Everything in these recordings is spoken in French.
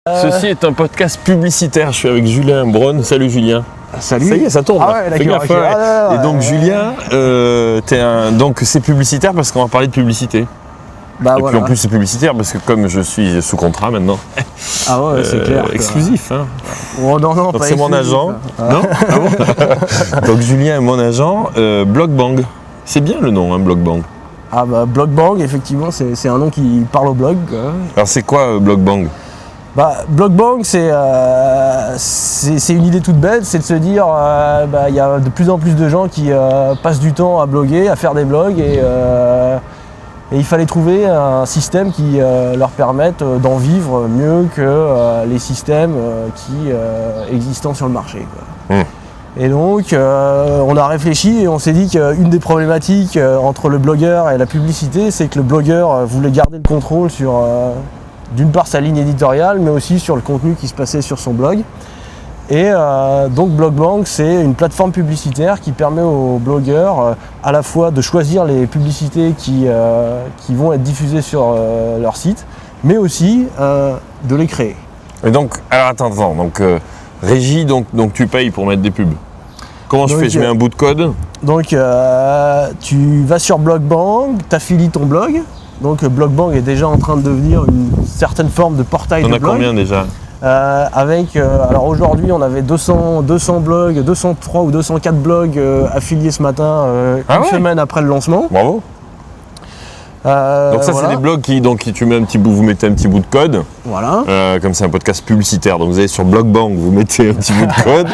Ceci est un podcast publicitaire. Je suis avec Julien Braun. Salut Julien. Salut. Ça y est, ça tourne. Ah ouais, fais gaffe. okay. Et donc Julien, donc c'est publicitaire parce qu'on va parler de publicité. Bah, et voilà. puis en plus c'est publicitaire parce que comme je suis sous contrat maintenant. Ah ouais, c'est clair. Exclusif. Hein. Oh non, non, donc pas c'est mon agent. Non ah bon. Donc Julien est mon agent. Blogbang. C'est bien le nom, hein, Blogbang. Ah bah Blogbang, effectivement, c'est un nom qui parle au blog. Alors c'est quoi Blogbang? Bah, Blogbang, c'est une idée toute bête, c'est de se dire, il y a de plus en plus de gens qui passent du temps à bloguer, à faire des blogs, et il fallait trouver un système qui leur permette d'en vivre mieux que les systèmes qui existent sur le marché, quoi. Et donc, on a réfléchi et on s'est dit qu'une des problématiques entre le blogueur et la publicité, c'est que le blogueur voulait garder le contrôle sur d'une part sa ligne éditoriale, mais aussi sur le contenu qui se passait sur son blog. Et donc Blogbang, c'est une plateforme publicitaire qui permet aux blogueurs à la fois de choisir les publicités qui vont être diffusées sur leur site, mais aussi de les créer. Et donc, alors attends, donc régie, donc tu payes pour mettre des pubs. Comment je fais? Je mets un bout de code. Donc tu vas sur Blogbang, tu affilies ton blog. Donc Blogbang est déjà en train de devenir une certaine forme de portail de blog. On a combien déjà? Alors aujourd'hui on avait 200 blogs, 203 ou 204 blogs affiliés ce matin, semaine après le lancement. Bravo. Donc ça c'est des blogs qui tu mets vous mettez un petit bout de code. Voilà. Comme c'est un podcast publicitaire, donc vous allez sur Blogbang, vous mettez un petit bout de code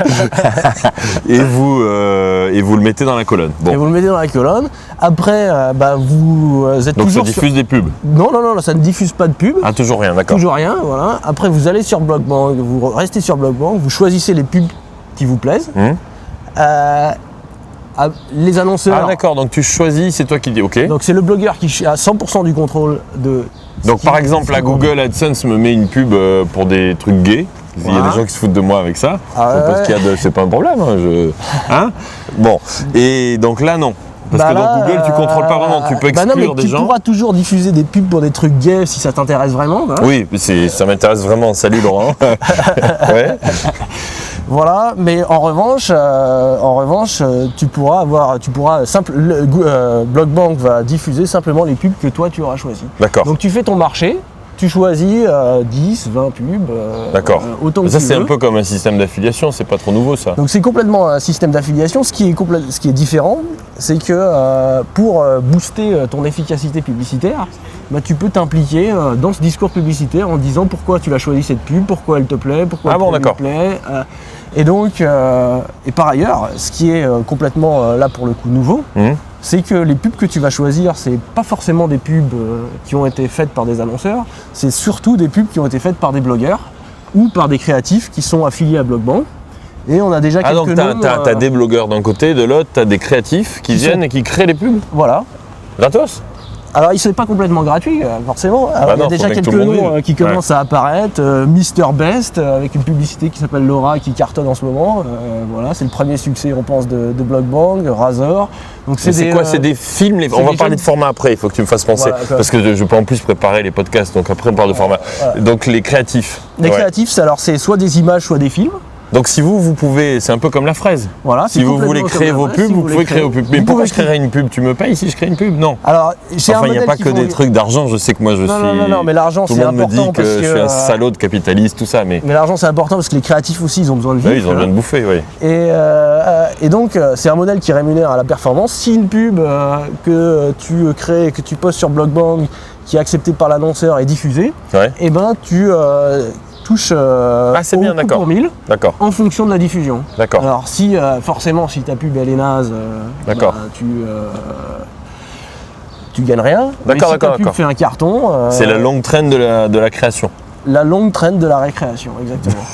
et vous le mettez dans la colonne. Bon. Et vous le mettez dans la colonne. Après, vous êtes donc toujours ça diffuse des pubs. Non, ça ne diffuse pas de pubs. Ah, toujours rien, d'accord. Toujours rien, voilà. Après vous allez sur Blogbang, vous restez sur Blogbang, vous choisissez les pubs qui vous plaisent. Les annonceurs. Ah d'accord, donc tu choisis, c'est toi qui dis ok. Donc c'est le blogueur qui a 100% du contrôle de. Donc par exemple, la Google AdSense me met une pub pour des trucs gays. Il y a des gens qui se foutent de moi avec ça. Parce qu'il y a c'est pas un problème. Bon. Et donc là non. Parce que dans Google, tu contrôles pas vraiment, tu peux exclure des gens. Tu pourras toujours diffuser des pubs pour des trucs gays si ça t'intéresse vraiment. Hein. Oui, ça m'intéresse vraiment. Salut Laurent. Ouais. Voilà, mais en revanche, Blogbang va diffuser simplement les pubs que toi tu auras choisies. D'accord. Donc tu fais ton marché, tu choisis 10, 20 pubs, d'accord. Autant que ça tu c'est veux. un peu comme un système d'affiliation, c'est pas trop nouveau ça. Donc c'est complètement un système d'affiliation. Ce qui est différent, c'est que pour booster ton efficacité publicitaire, tu peux t'impliquer dans ce discours publicitaire en disant pourquoi tu as choisi cette pub, pourquoi elle te plaît, pourquoi elle te plaît. Et donc, et par ailleurs, ce qui est complètement là pour le coup nouveau, c'est que les pubs que tu vas choisir, c'est pas forcément des pubs qui ont été faites par des annonceurs, c'est surtout des pubs qui ont été faites par des blogueurs ou par des créatifs qui sont affiliés à Blogbang. Et on a déjà quelques noms. Donc t'as des blogueurs d'un côté, de l'autre, t'as des créatifs qui viennent et qui créent les pubs. Voilà. Gratos. Alors, il n'est pas complètement gratuit, forcément. Alors, il y a déjà quelques noms qui commencent à apparaître. Mr Best, avec une publicité qui s'appelle Laura, qui cartonne en ce moment. Voilà, c'est le premier succès, on pense, de Blogbang. Razor. Donc, c'est quoi? C'est des films. On va parler de format après, il faut que tu me fasses penser. Voilà, parce que je peux en plus préparer les podcasts, donc après on parle de format. Voilà. Donc, les créatifs. Les créatifs, c'est soit des images, soit des films. Donc si vous pouvez, c'est un peu comme la fraise. Voilà, si vous voulez créer vos pubs, vous pouvez créer vos pubs. Mais pourquoi je créerais une pub? Tu me payes si je crée une pub? Non. Alors, il n'y a pas que des trucs d'argent, je sais que moi je suis... Non, mais l'argent c'est important. Tout le monde me dit que je suis un salaud de capitaliste, tout ça. Mais l'argent c'est important parce que les créatifs aussi, ils ont besoin de vivre. Oui, ils ont besoin de bouffer, oui. Et donc, c'est un modèle qui rémunère à la performance. Si une pub que tu crées, que tu postes sur Blogbang, qui est acceptée par l'annonceur est diffusée, et tu... touche c'est bien, pour 1000 en fonction de la diffusion. D'accord. Alors si forcément si ta pub elle est naze, tu gagnes rien. D'accord, si ta pub fait un carton. C'est la longue traîne de la création. La longue traîne de la récréation, exactement.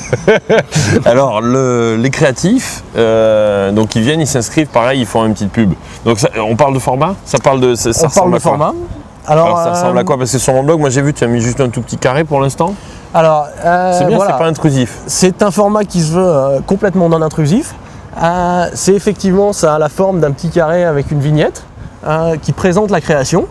Alors les créatifs, donc ils viennent, ils s'inscrivent, pareil, ils font une petite pub. Donc on parle de format, ça parle de format. Alors ça ressemble à quoi? Parce que sur mon blog, moi j'ai vu, tu as mis juste un tout petit carré pour l'instant. Alors, c'est bien, c'est pas intrusif. C'est un format qui se veut complètement non intrusif. C'est effectivement, ça a la forme d'un petit carré avec une vignette. qui présente la création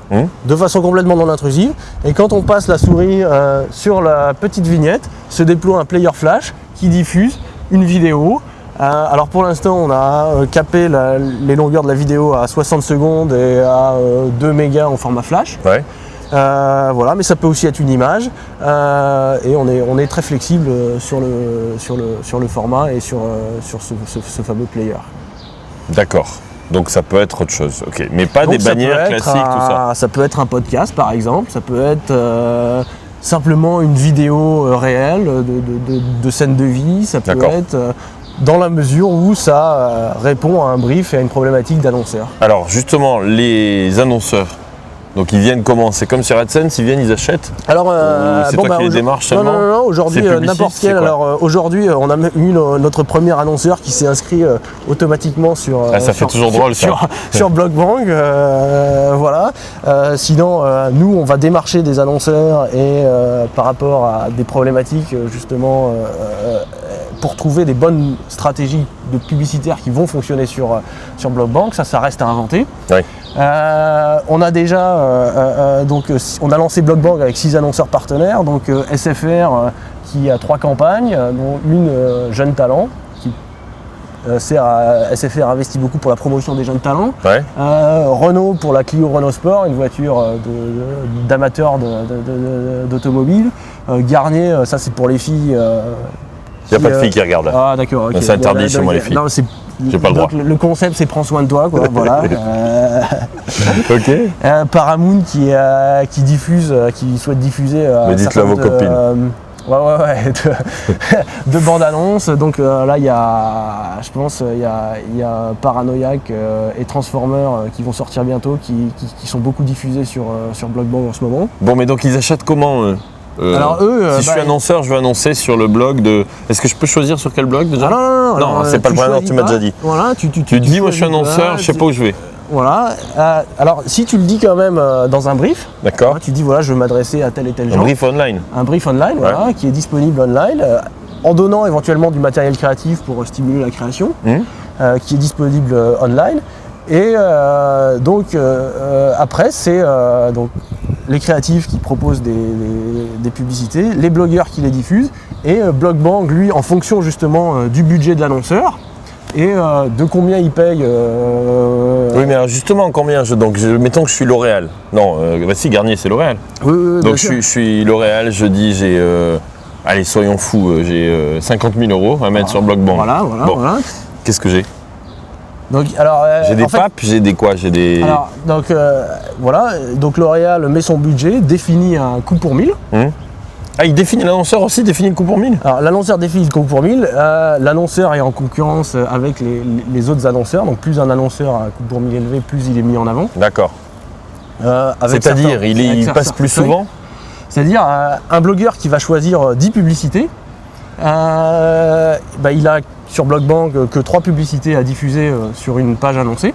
de façon complètement non intrusive. Et quand on passe la souris sur la petite vignette, se déploie un player flash qui diffuse une vidéo. Alors pour l'instant, on a capé les longueurs de la vidéo à 60 secondes et à 2 mégas en format flash. Ouais. Voilà, mais ça peut aussi être une image et on est très flexible sur le format et sur ce fameux player. D'accord. Donc ça peut être autre chose, ok. Mais pas des bannières classiques, tout ça. Ça peut être un podcast par exemple, ça peut être simplement une vidéo réelle de scène de vie, ça peut être dans la mesure où ça répond à un brief et à une problématique d'annonceur. Alors justement, les annonceurs, donc ils viennent comment? C'est comme sur AdSense, ils viennent, ils achètent? Alors, c'est toi qui les démarches seulement? Non, aujourd'hui n'importe quel. Alors aujourd'hui, on a eu notre premier annonceur qui s'est inscrit automatiquement sur. Ça fait toujours drôle ça. Sur Blockbang, voilà. Sinon, nous, on va démarcher des annonceurs et par rapport à des problématiques justement. Pour trouver des bonnes stratégies de publicitaires qui vont fonctionner sur Blockbang, ça reste à inventer. Oui. On a déjà on a lancé Blockbang avec 6 annonceurs partenaires, donc SFR qui a 3 campagnes, dont une jeune talent qui SFR investit beaucoup pour la promotion des jeunes talents. Ouais. Renault pour la Clio Renault Sport, une voiture d'amateurs d'automobile. Garnier, ça c'est pour les filles. Il n'y a pas de filles qui regardent là. Ah d'accord, ok. C'est interdit chez moi les filles. Non, j'ai pas le droit. Le concept c'est prends soin de toi, quoi. Voilà. Ok. Paramount qui diffuse, qui souhaite diffuser. Mais dites-le à vos copines. De bandes annonces. Donc là il y a, je pense, il y a Paranoïaque et Transformer qui vont sortir bientôt, qui sont beaucoup diffusés sur Blockbang en ce moment. Bon, mais donc ils achètent comment Alors eux, si je suis annonceur, je veux annoncer sur le blog de. Est-ce que je peux choisir sur quel blog déjà? Non, c'est pas le premier, tu m'as déjà dit. Voilà, tu dis, moi je suis annonceur, je sais pas où je vais. Voilà. Alors si tu le dis quand même dans un brief, d'accord. Tu dis voilà, je veux m'adresser à tel et tel genre. Un brief online. Un brief online, voilà, qui est disponible online, en donnant éventuellement du matériel créatif pour stimuler la création, qui est disponible online. Et après, c'est donc les créatifs qui proposent des publicités, les blogueurs qui les diffusent, et Blockbang, lui, en fonction justement du budget de l'annonceur et de combien il paye. Oui, mais alors justement, combien mettons que je suis L'Oréal. Non, si, Garnier, c'est L'Oréal. Oui, donc je suis L'Oréal, je dis j'ai. Allez, soyons fous, j'ai 50 000 € à mettre sur Blockbang. Voilà. Qu'est-ce que j'ai? Donc, alors, j'ai des papes, j'ai des quoi? J'ai des. Alors, donc L'Oréal met son budget, définit un coût pour 1000. Ah, il définit, l'annonceur aussi définit le coût pour 1000? Alors, l'annonceur définit le coût pour 1000. L'annonceur est en concurrence avec les autres annonceurs. Donc, plus un annonceur a un coût pour 1000 élevé, plus il est mis en avant. D'accord. C'est-à-dire, il passe plus souvent? C'est-à-dire, un blogueur qui va choisir 10 publicités, il a sur Blockbang que 3 publicités à diffuser sur une page annoncée.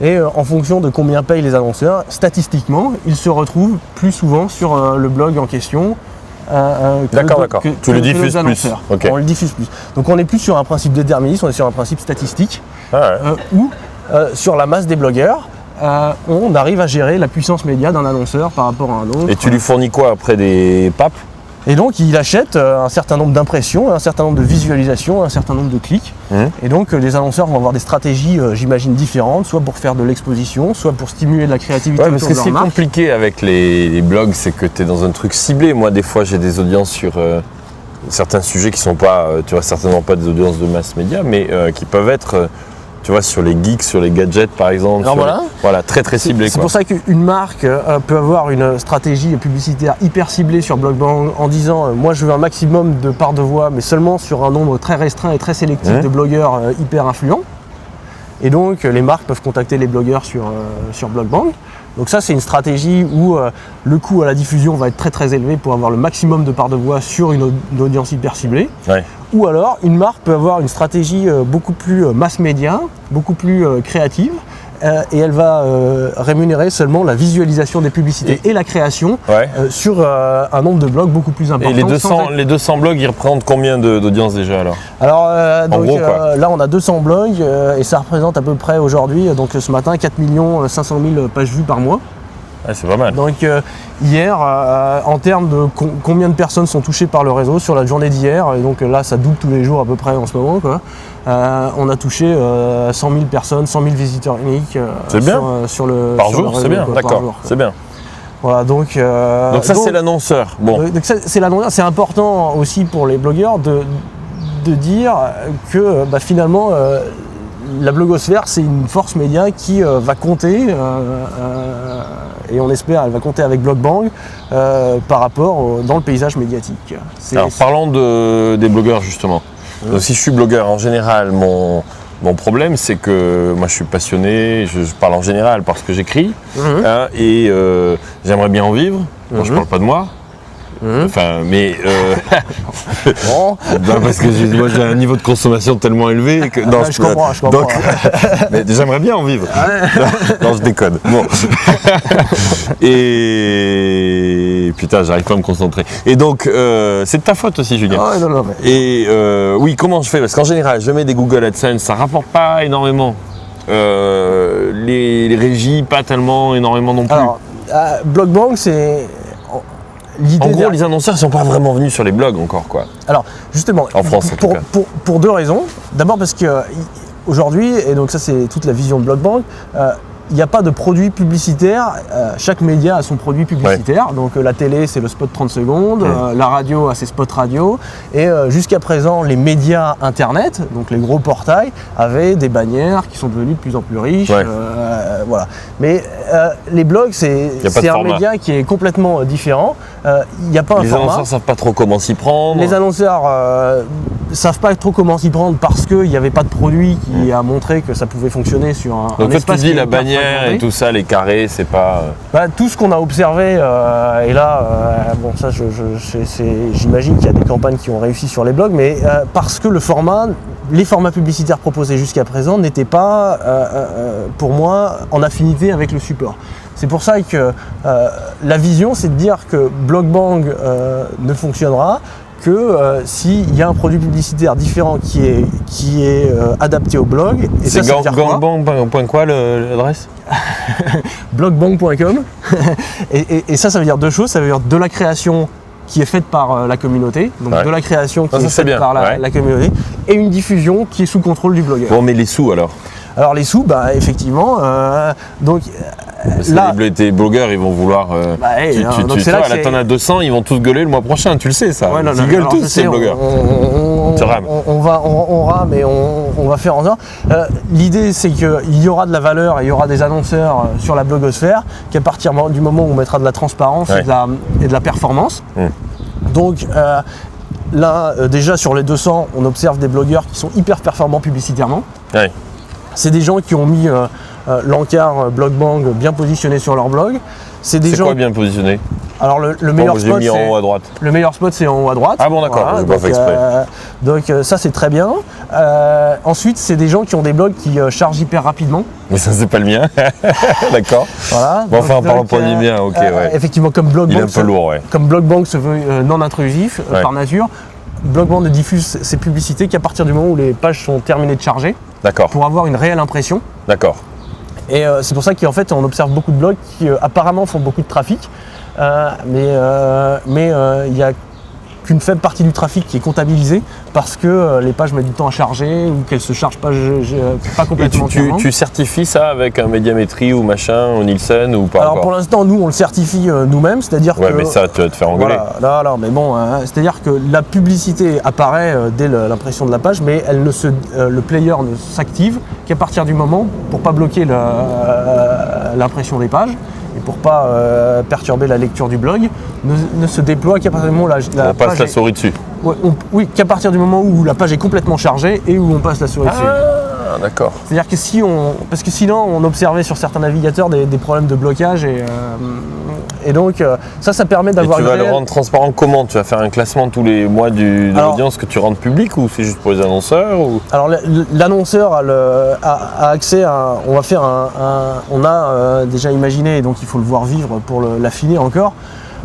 Et en fonction de combien payent les annonceurs, statistiquement, il se retrouve plus souvent sur le blog en question. D'accord. Tu le diffuses plus. Okay. On le diffuse plus. Donc on n'est plus sur un principe déterministe, on est sur un principe statistique où sur la masse des blogueurs, on arrive à gérer la puissance média d'un annonceur par rapport à un autre. Et tu lui fournis quoi après, des papes? Et donc il achète un certain nombre d'impressions, un certain nombre de visualisations, un certain nombre de clics. Et donc les annonceurs vont avoir des stratégies, j'imagine, différentes, soit pour faire de l'exposition, soit pour stimuler de la créativité. Parce que ce qui est compliqué avec les blogs, c'est que tu es dans un truc ciblé. Moi, des fois, j'ai des audiences sur certains sujets qui sont pas, tu vois, certainement pas des audiences de mass média, mais qui peuvent être... tu vois, sur les geeks, sur les gadgets par exemple. Alors voilà, très très ciblé. C'est pour ça qu'une marque peut avoir une stratégie publicitaire hyper ciblée sur Blockbang en disant moi je veux un maximum de parts de voix, mais seulement sur un nombre très restreint et très sélectif de blogueurs hyper influents. Et donc les marques peuvent contacter les blogueurs sur Blockbang. Donc ça c'est une stratégie où le coût à la diffusion va être très très élevé pour avoir le maximum de parts de voix sur une audience hyper ciblée. Ou alors une marque peut avoir une stratégie beaucoup plus mass média, beaucoup plus créative. et elle va rémunérer seulement la visualisation des publicités et la création sur un nombre de blogs beaucoup plus important. Et les 200 blogs, ils représentent combien d'audience déjà alors? Alors donc, gros, là on a 200 blogs et ça représente à peu près aujourd'hui, donc ce matin, 4 500 000 pages vues par mois. Ouais, c'est pas mal. Donc hier, en termes de combien de personnes sont touchées par le réseau sur la journée d'hier, et donc là ça double tous les jours à peu près en ce moment, quoi. On a touché 100 000 personnes, 100 000 visiteurs uniques sur le par sur jour, le réseau, c'est bien, quoi, d'accord, c'est bien. Voilà, donc ça c'est l'annonceur. Bon. Donc c'est l'annonceur. C'est important aussi pour les blogueurs de dire que finalement la blogosphère, c'est une force média qui va compter, et on espère elle va compter avec BlogBang par rapport dans le paysage médiatique. Alors parlons des blogueurs justement. Donc, si je suis blogueur en général, mon problème c'est que moi je suis passionné, je parle en général parce que j'écris, et j'aimerais bien en vivre. Bon, je parle pas de moi. Enfin, mais parce que moi j'ai un niveau de consommation tellement élevé que je comprends. Donc, mais j'aimerais bien en vivre. Non, je déconne. Bon. Et putain, j'arrive pas à me concentrer. Et donc, c'est de ta faute aussi, Julien. Non, mais... Et oui, comment je fais? Parce qu'en général, je mets des Google AdSense, ça rapporte pas énormément. Les régies, pas tellement énormément non plus. Alors, BlogBang, c'est... En gros, les annonceurs ne sont pas vraiment venus sur les blogs encore, quoi. Alors, justement, en France, en tout cas. Pour deux raisons. D'abord parce que aujourd'hui, et donc ça c'est toute la vision de BlogBang, il n'y a pas de produit publicitaire. Chaque média a son produit publicitaire. Donc la télé, c'est le spot 30 secondes, la radio a ses spots radio, et jusqu'à présent, les médias internet, donc les gros portails, avaient des bannières qui sont devenues de plus en plus riches. Voilà. Mais les blogs, c'est un média qui est complètement différent. Il n'y a pas un format. Les annonceurs ne savent pas trop comment s'y prendre. Les annonceurs ne savent pas trop comment s'y prendre parce qu'il n'y avait pas de produit qui a montré que ça pouvait fonctionner sur un donc espace. Tu dis la bannière et tout ça, les carrés, c'est pas... tout ce qu'on a observé, et là, bon ça j'imagine qu'il y a des campagnes qui ont réussi sur les blogs, mais parce que les formats publicitaires proposés jusqu'à présent n'étaient pas, pour moi, en affinité avec le support. C'est pour ça que la vision, c'est de dire que BlogBang ne fonctionnera que s'il y a un produit publicitaire différent qui est adapté au blog. Et c'est gangbang.quoi l'adresse? blogbang.com. et ça veut dire deux choses. Ça veut dire de la création qui est faite par la communauté, donc de la création qui est faite par la communauté, et une diffusion qui est sous contrôle du blogueur. Bon, mais les sous alors? Alors les sous, effectivement, donc là, tes blogueurs, ils vont vouloir. Là, t'en as 200, ils vont tous gueuler le mois prochain, tu le sais ça. Ils gueulent tous ces blogueurs. On rame et on va faire en sorte. L'idée, c'est qu'il y aura de la valeur et il y aura des annonceurs sur la blogosphère, qu'à partir du moment où on mettra de la transparence et de la performance. Donc là, déjà sur les 200, on observe des blogueurs qui sont hyper performants publicitairement. C'est des gens qui ont mis l'encart BlogBang bien positionné sur leur blog. C'est quoi bien positionné? Alors le meilleur spot, c'est en haut à droite. Le meilleur spot, c'est en haut à droite. Ah bon, d'accord, j'ai pas fait exprès. Donc ça, c'est très bien. Ensuite, c'est des gens qui ont des blogs qui chargent hyper rapidement. Mais ça, c'est pas le mien. D'accord. Voilà. Bon, enfin, parlons pas du mien, ok, effectivement, comme BlogBang, il est un peu lourd, comme BlogBang se veut non intrusif par nature, BlogBang ne diffuse ses publicités qu'à partir du moment où les pages sont terminées de charger. D'accord. Pour avoir une réelle impression. D'accord. Et c'est pour ça qu'en fait, on observe beaucoup de blogs qui apparemment font beaucoup de trafic, mais il n'y a qu'une faible partie du trafic qui est comptabilisée parce que les pages mettent du temps à charger ou qu'elles se chargent pas complètement. Et tu certifies ça avec un médiamétrie ou machin, ou Nielsen ou pas? Alors pour l'instant, nous on le certifie nous-mêmes, c'est-à-dire que... Ouais, mais ça, tu vas te faire engueuler. Voilà, non, mais bon, c'est-à-dire que la publicité apparaît dès l'impression de la page, mais le player ne s'active qu'à partir du moment, pour pas bloquer l'impression des pages, et pour pas perturber la lecture du blog, ne se déploie qu'à partir du moment où on passe la souris dessus. Oui, qu'à partir du moment où la page est complètement chargée et où on passe la souris dessus. Ah, d'accord. C'est-à-dire que parce que sinon on observait sur certains navigateurs des problèmes de blocage donc ça permet Et d'avoir tu vas le rendre transparent comment? Tu vas faire un classement tous les mois de l'audience que tu rentres public ou c'est juste pour les annonceurs ou... Alors l'annonceur a accès à... On va faire on a déjà imaginé, et donc il faut le voir vivre pour l'affiner encore,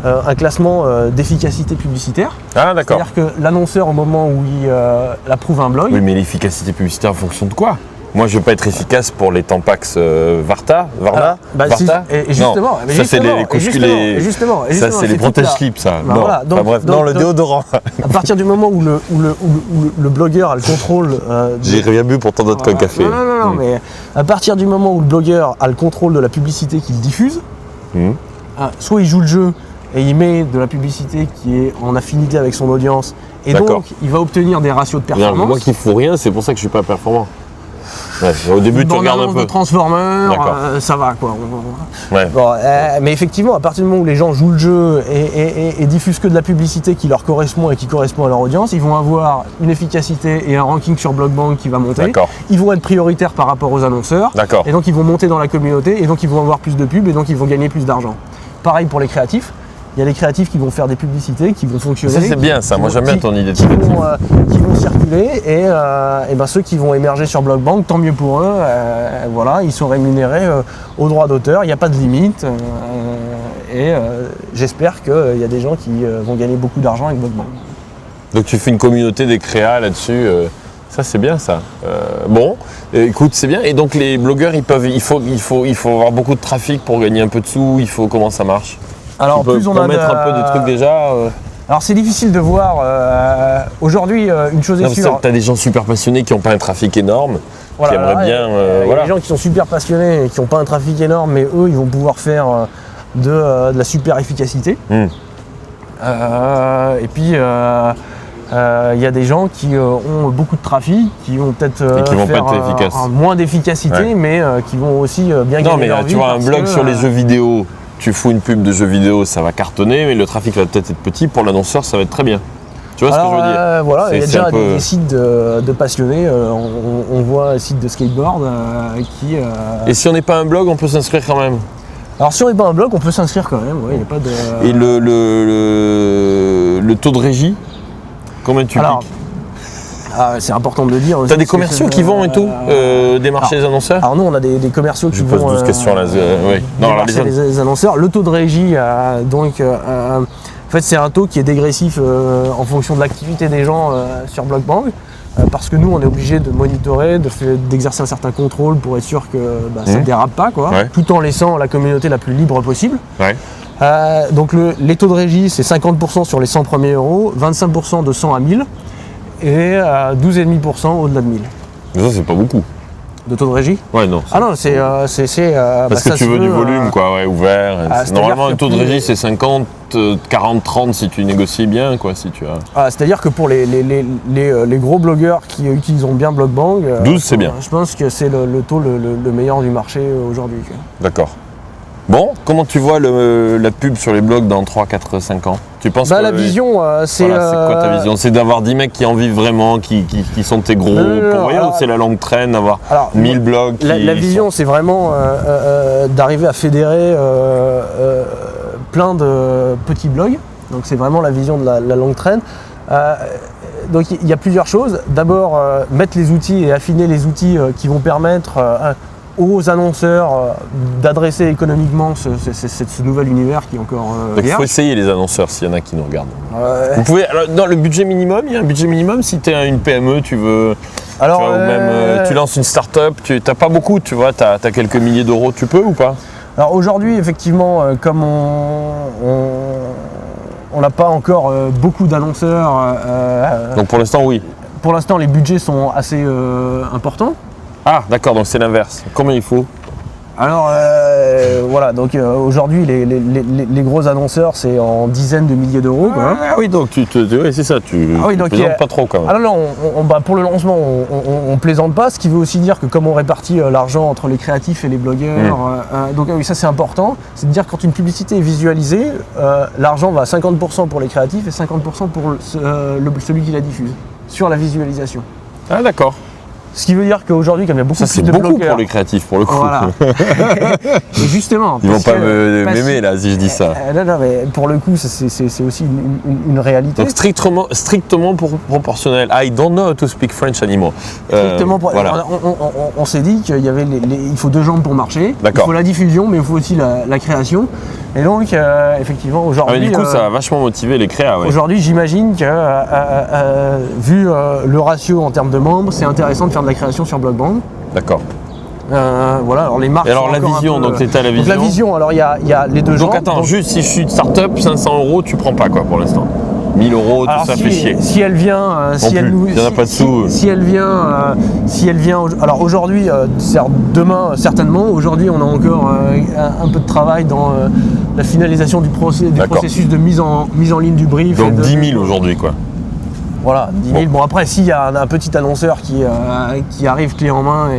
un classement d'efficacité publicitaire. Ah d'accord. C'est-à-dire que l'annonceur, au moment où il approuve un blog... Oui, mais l'efficacité publicitaire en fonction de quoi? Moi, je veux pas être efficace pour les Tampax Varta. Et justement, ça c'est les justement, ça c'est les protège-slips, ça. Bah, non, voilà, donc, bref, donc, non, le déodorant. À partir du moment où le blogueur a le contrôle... J'ai rien bu pour tant d'autres qu'un café. Non, mais à partir du moment où le blogueur a le contrôle de la publicité qu'il diffuse, soit il joue le jeu et il met de la publicité qui est en affinité avec son audience, et donc il va obtenir des ratios de performance. Moi qui fous rien, c'est pour ça que je suis pas performant. Ouais, au début, tu regardes un peu. De Transformers, ça va quoi. Ouais. Bon, mais effectivement, à partir du moment où les gens jouent le jeu et diffusent que de la publicité qui leur correspond et qui correspond à leur audience, ils vont avoir une efficacité et un ranking sur Blockbank qui va monter. Ils vont être prioritaires par rapport aux annonceurs. Et donc ils vont monter dans la communauté et donc ils vont avoir plus de pubs et donc ils vont gagner plus d'argent. Pareil pour les créatifs. Il y a les créatifs qui vont faire des publicités, qui vont fonctionner. Ça c'est bien ça, moi j'aime bien ton idée de qui vont circuler et ceux qui vont émerger sur Blockbank, tant mieux pour eux. Voilà, ils sont rémunérés au droit d'auteur, il n'y a pas de limite. J'espère qu'il y a des gens qui vont gagner beaucoup d'argent avec Blockbank. Donc tu fais une communauté des créas là-dessus. Ça c'est bien ça. Bon, écoute, c'est bien. Et donc les blogueurs, il faut avoir beaucoup de trafic pour gagner un peu de sous. Comment ça marche? Alors, plus on a mettre un peu de trucs déjà. Alors c'est difficile de voir. Aujourd'hui, une chose est sûre. Tu as des gens super passionnés qui n'ont pas un trafic énorme, qui aimeraient bien. Il y a des gens qui sont super passionnés et qui n'ont pas un trafic énorme, mais eux, ils vont pouvoir faire de la super efficacité. Et puis, il y a des gens qui ont beaucoup de trafic, qui vont peut-être faire moins d'efficacité, mais qui vont aussi bien gagner leur vie. Tu vois, un blog sur les jeux vidéo. Tu fous une pub de jeux vidéo, ça va cartonner, mais le trafic va peut-être être petit. Pour l'annonceur, ça va être très bien. Tu vois ce que je veux dire? Voilà, il y a déjà des sites de passionnés. On voit un site de skateboard qui... Et si on n'est pas un blog, on peut s'inscrire quand même? Alors si on n'est pas un blog, on peut s'inscrire quand même. Ouais, y a pas de... Et le taux de régie, combien tu piques? C'est important de le dire. Tu as des commerciaux qui vont et tout démarcher les annonceurs? Alors nous, on a des commerciaux qui vont... Je pose 12 questions là. Démarcher les annonceurs. Le taux de régie, en fait, c'est un taux qui est dégressif en fonction de l'activité des gens sur Blockbank. Parce que nous, on est obligé de monitorer, d'exercer un certain contrôle pour être sûr que ça ne dérape pas, tout en laissant la communauté la plus libre possible. Donc les taux de régie, c'est 50% sur les 100 premiers euros, 25% de 100 à 1000 et 12,5% au-delà de 1000. Mais ça, c'est pas beaucoup. De taux de régie? Ouais, non. Ah non, c'est... parce que tu veux du volume, ouvert. Normalement, le taux de régie, c'est 50, 40, 30 si tu négocies bien, si tu as... c'est-à-dire que pour les gros blogueurs qui utiliseront bien Blockbank... 12, c'est bien. Je pense que c'est le taux le meilleur du marché aujourd'hui. D'accord. Bon, comment tu vois la pub sur les blogs dans 3, 4, 5 ans? Tu penses la vision, c'est... c'est quoi ta vision? C'est d'avoir 10 mecs qui en vivent vraiment, qui sont tes gros pour rien, ou c'est la longue traîne, d'avoir 1000 blogs La vision, c'est vraiment d'arriver à fédérer plein de petits blogs. Donc c'est vraiment la vision de la longue traîne. Donc il y a plusieurs choses. D'abord, mettre les outils et affiner les outils qui vont permettre aux annonceurs d'adresser économiquement ce nouvel univers qui est encore Donc il faut essayer les annonceurs s'il y en a qui nous regardent. Vous pouvez, dans le budget minimum, il y a un budget minimum si tu es une PME, tu veux... Alors, ou même tu lances une start-up, tu n'as pas beaucoup, tu vois, tu as quelques milliers d'euros, tu peux ou pas? Alors aujourd'hui, effectivement, comme on n'a pas encore beaucoup d'annonceurs... Donc pour l'instant, oui. Pour l'instant, les budgets sont assez importants. Ah d'accord, donc c'est l'inverse. Combien il faut? Alors voilà, donc aujourd'hui les gros annonceurs c'est en dizaines de milliers d'euros. Ah oui, donc c'est ça, tu plaisantes pas trop quand même. Ah non, pour le lancement on plaisante pas, ce qui veut aussi dire que comme on répartit l'argent entre les créatifs et les blogueurs, donc oui ça c'est important, c'est de dire que quand une publicité est visualisée, l'argent va à 50% pour les créatifs et 50% pour celui qui la diffuse, sur la visualisation. Ah d'accord. Ce qui veut dire qu'aujourd'hui, comme il y a beaucoup Ça, plus c'est de beaucoup blogueurs... pour les créatifs, pour le coup. Voilà. Et justement... Ils vont pas m'aimer, là, si je dis ça. Non, mais pour le coup, c'est aussi une réalité. Donc, strictement proportionnel. I don't know how to speak French anymore. Voilà. On s'est dit qu'il y avait il faut 2 jambes pour marcher. Il faut la diffusion, mais il faut aussi la création. Et donc, effectivement, aujourd'hui... du coup, ça a vachement motivé les créas. Ouais. Aujourd'hui, j'imagine que, vu le ratio en termes de membres, c'est intéressant de faire de la création sur Blockbank. D'accord. Voilà, alors les marques... Et alors la vision, donc c'était la vision. Donc la vision, alors il y a les 2 genres. Donc attends, juste si je suis start-up, 500 €, tu prends pas quoi pour l'instant. 1000 €, tout ça fait chier. Si elle vient, il n'y en a pas de sous. Si elle vient, alors aujourd'hui, demain certainement. Aujourd'hui, on a encore un peu de travail dans la finalisation du processus de mise en ligne du brief. Donc 10 000 aujourd'hui quoi. Voilà, 10 000. Bon après, s'il y a un petit annonceur qui arrive clé en main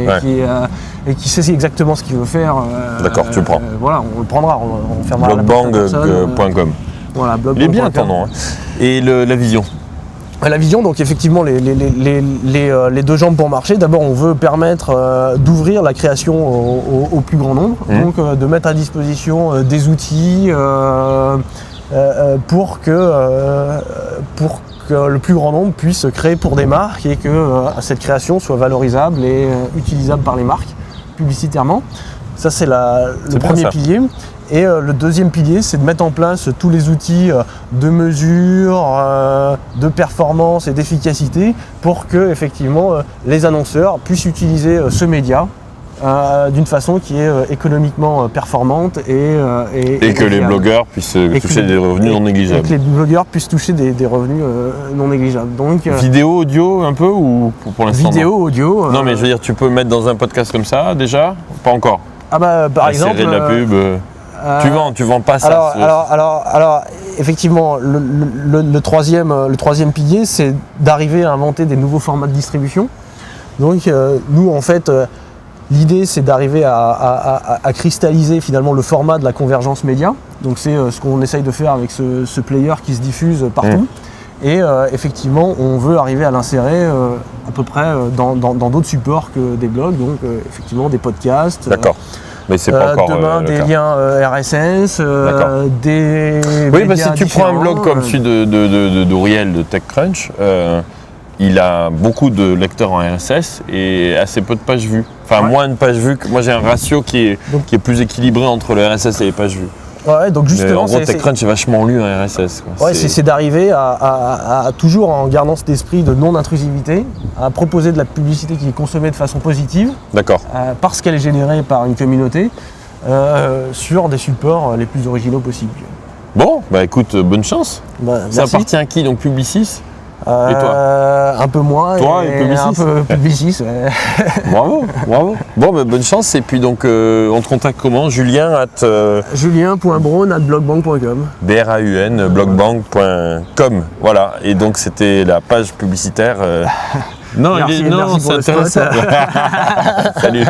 et qui sait exactement ce qu'il veut faire. D'accord, tu le prends. Voilà, on le prendra. On fermera Blockbank.com. Voilà, il est bien ton nom. Hein. Et la vision. La vision, donc effectivement, les 2 jambes pour marcher. D'abord, on veut permettre d'ouvrir la création au plus grand nombre, donc de mettre à disposition des outils pour que le plus grand nombre puisse créer pour des marques et que cette création soit valorisable et utilisable par les marques publicitairement. Ça, c'est le premier pilier. Et le deuxième pilier, c'est de mettre en place tous les outils de mesure, de performance et d'efficacité pour que effectivement les annonceurs puissent utiliser ce média d'une façon qui est économiquement performante et que les blogueurs puissent toucher des revenus non négligeables. Et que les blogueurs puissent toucher des revenus non négligeables. Donc, vidéo, audio un peu ou pour l'instant? Vidéo, audio. Non mais je veux dire, tu peux le mettre dans un podcast comme ça déjà? Pas encore. Ah bah par exemple. De la pub. Tu vends pas ça. Alors, effectivement, le troisième pilier, c'est d'arriver à inventer des nouveaux formats de distribution. Donc, nous, en fait, l'idée, c'est d'arriver à cristalliser finalement le format de la convergence média. Donc, c'est ce qu'on essaye de faire avec ce player qui se diffuse partout. Et effectivement, on veut arriver à l'insérer à peu près dans d'autres supports que des blogs, donc effectivement des podcasts. D'accord. Mais c'est pas encore demain des liens RSS, des oui, parce que si tu prends un blog comme celui d'Auriel de TechCrunch, il a beaucoup de lecteurs en RSS et assez peu de pages vues. Enfin, moins de pages vues. Moi, j'ai un ratio qui est plus équilibré entre le RSS et les pages vues. Ouais, donc justement, en gros, TechCrunch est vachement lu en RSS. Quoi. Ouais, c'est d'arriver à toujours en gardant cet esprit de non-intrusivité, à proposer de la publicité qui est consommée de façon positive. D'accord. Parce qu'elle est générée par une communauté sur des supports les plus originaux possibles. Bon, bah écoute, bonne chance. Ça appartient à qui, donc Publicis? Et toi? Un peu moins. Toi et Publicis? Un peu Publicis, ouais. Bravo. Bon, bah, bonne chance. Et puis donc, on te contacte comment? Julien Julien.braun@blockbank.com. BRAUN, blockbank.com. Voilà. Et donc, c'était la page publicitaire. Non, merci c'est intéressant. Salut.